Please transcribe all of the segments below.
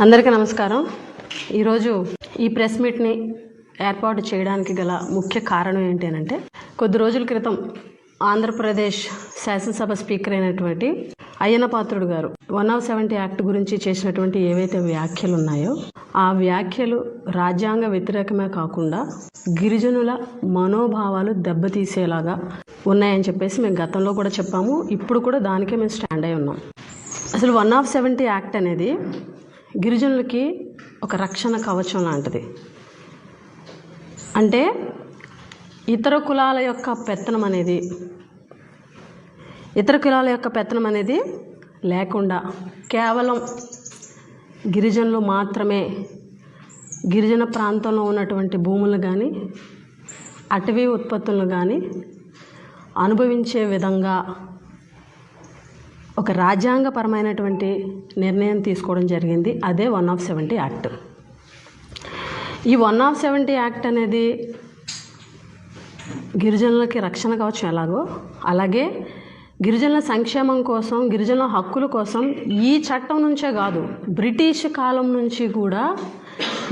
అందరికీ నమస్కారం. ఈరోజు ఈ ప్రెస్ మీట్ని ఏర్పాటు చేయడానికి గల ముఖ్య కారణం ఏంటి అంటే, కొద్ది రోజుల క్రితం ఆంధ్రప్రదేశ్ శాసనసభ స్పీకర్ అయినటువంటి అయ్యన్న పాత్రుడు గారు 170 యాక్ట్ గురించి చేసినటువంటి ఏవైతే వ్యాఖ్యలు ఉన్నాయో ఆ వ్యాఖ్యలు రాజ్యాంగ వ్యతిరేకమే కాకుండా గిరిజనుల మనోభావాలు దెబ్బతీసేలాగా ఉన్నాయని చెప్పేసి మేము గతంలో కూడా చెప్పాము. ఇప్పుడు కూడా దానికే మేము స్టాండ్ అయి ఉన్నాం. అసలు 170 యాక్ట్ అనేది గిరిజనులకి ఒక రక్షణ కవచం లాంటిది. అంటే ఇతర కులాల యొక్క పెత్తనం అనేది లేకుండా కేవలం గిరిజనులు మాత్రమే గిరిజన ప్రాంతంలో ఉన్నటువంటి భూములు కానీ అటవీ ఉత్పత్తులను కానీ అనుభవించే విధంగా ఒక రాజ్యాంగపరమైనటువంటి నిర్ణయం తీసుకోవడం జరిగింది. అదే 170 యాక్ట్. ఈ 170 యాక్ట్ అనేది గిరిజనులకి రక్షణ కవచం ఎలాగో, అలాగే గిరిజనుల సంక్షేమం కోసం, గిరిజనుల హక్కుల కోసం ఈ చట్టం నుంచే కాదు, బ్రిటిష్ కాలం నుంచి కూడా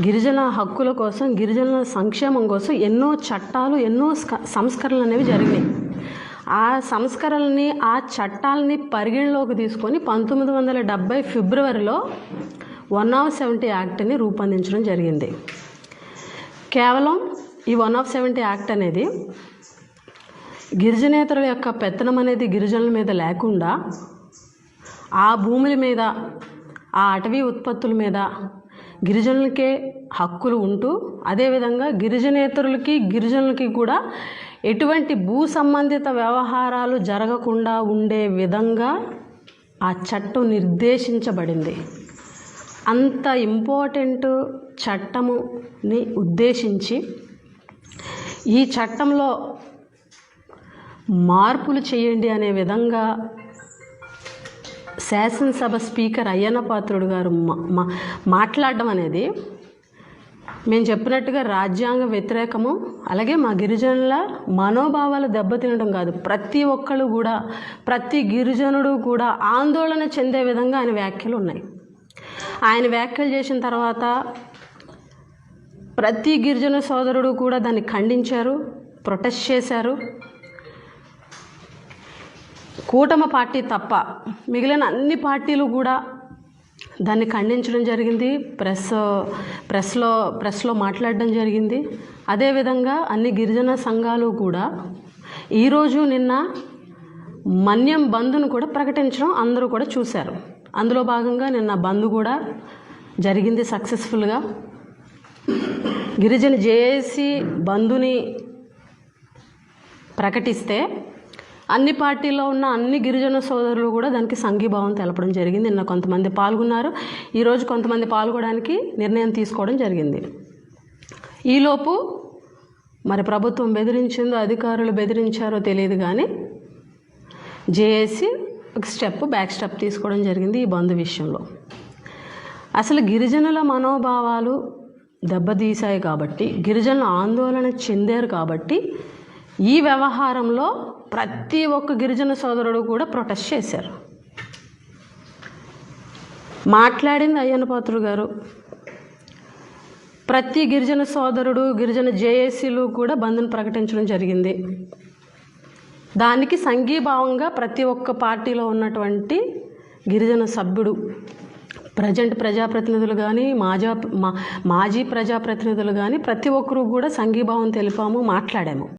గిరిజన హక్కుల కోసం, గిరిజనుల సంక్షేమం కోసం ఎన్నో చట్టాలు, ఎన్నో సంస్కరణలు అనేవి జరిగినాయి. ఆ సంస్కరణల్ని, ఆ చట్టాలని పరిగణలోకి తీసుకొని 1970 ఫిబ్రవరిలో 170 యాక్ట్ని రూపొందించడం జరిగింది. కేవలం ఈ 170 యాక్ట్ అనేది గిరిజనేతరుల యొక్క పెత్తనం అనేది గిరిజనుల మీద లేకుండా, ఆ భూముల మీద, ఆ అటవీ ఉత్పత్తుల మీద గిరిజనులకే హక్కులు ఉంటూ, అదేవిధంగా గిరిజనులకి కూడా ఎటువంటి భూ సంబంధిత వ్యవహారాలు జరగకుండా ఉండే విధంగా ఆ చట్టం నిర్దేశించబడింది. అంత ఇంపార్టెంట్ చట్టముని ఉద్దేశించి ఈ చట్టంలో మార్పులు చేయండి అనే విధంగా శాసనసభ స్పీకర్ అయ్యన్న పాత్రుడు గారు మాట్లాడడం అనేది మేము చెప్పినట్టుగా రాజ్యాంగ వ్యతిరేకము. అలాగే మా గిరిజనుల మనోభావాలు దెబ్బతినడం కాదు, ప్రతి గిరిజనుడు కూడా ఆందోళన చెందే విధంగా ఆయన వ్యాఖ్యలు ఉన్నాయి. ఆయన వ్యాఖ్యలు చేసిన తర్వాత ప్రతి గిరిజన సోదరుడు కూడా దాన్ని ఖండించారు, ప్రొటెస్ట్ చేశారు. కూటమి పార్టీ తప్ప మిగిలిన అన్ని పార్టీలు కూడా దాన్ని ఖండించడం జరిగింది, ప్రెస్లో మాట్లాడడం జరిగింది. అదేవిధంగా అన్ని గిరిజన సంఘాలు కూడా ఈరోజు నిన్న మన్యం బంద్ను కూడా ప్రకటించడం అందరూ కూడా చూశారు. అందులో భాగంగా నిన్న బంద్ కూడా జరిగింది సక్సెస్ఫుల్గా. గిరిజన జేఏసీ బంద్ని ప్రకటిస్తే అన్ని పార్టీల్లో ఉన్న అన్ని గిరిజన సోదరులు కూడా దానికి సంఘీభావం తెలపడం జరిగింది. నిన్న కొంతమంది పాల్గొన్నారు, ఈరోజు కొంతమంది పాల్గొనడానికి నిర్ణయం తీసుకోవడం జరిగింది. ఈలోపు మరి ప్రభుత్వం బెదిరించిందో, అధికారులు బెదిరించారో తెలియదు, కానీ జేఏసీ ఒక బ్యాక్ స్టెప్ తీసుకోవడం జరిగింది ఈ బంద్ విషయంలో. అసలు గిరిజనుల మనోభావాలు దెబ్బతీశాయి కాబట్టి, గిరిజనులు ఆందోళన చెందారు కాబట్టి ఈ వ్యవహారంలో ప్రతి ఒక్క గిరిజన సోదరుడు కూడా ప్రొటెస్ట్ చేశారు. మాట్లాడింది అయ్యన్న పాత్రుడు గారు. ప్రతి గిరిజన సోదరుడు, గిరిజన జేఏసీలు కూడా బంద్ను ప్రకటించడం జరిగింది. దానికి సంఘీభావంగా ప్రతి ఒక్క పార్టీలో ఉన్నటువంటి గిరిజన సభ్యుడు, ప్రజెంట్ ప్రజాప్రతినిధులు కానీ, మాజీ ప్రజాప్రతినిధులు కానీ ప్రతి ఒక్కరూ కూడా సంఘీభావం తెలిపాము, మాట్లాడాము.